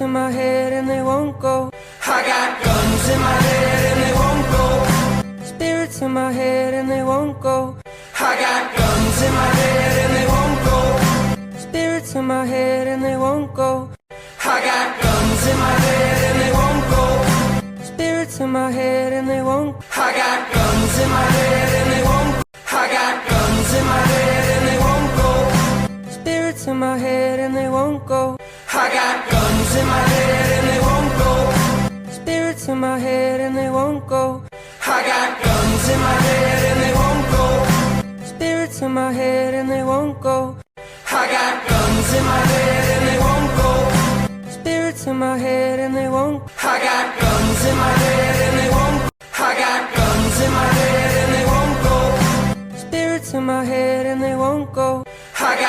Spirits in my head and they won't go. I got guns in my head and they won't go. Spirits in my head and they won't go. I got guns in my head and they won't go. Spirits in my head and they won't go. I got guns in my head and they won't go. Spirits in my head and they won't. I got guns in my head and they won't. I got guns in my head and they won't go. Spirits in my head and they won't go. I got guns in my head and they won't go. Spirits in my head and they won't go. I got guns in my head and they won't go. Spirits in my head and they won't go. I got guns in my head and they won't go. Spirits in my head and they won't. I got guns in my head and they won't. I got guns in my head and they won't go. Spirits in my head and they won't go. I got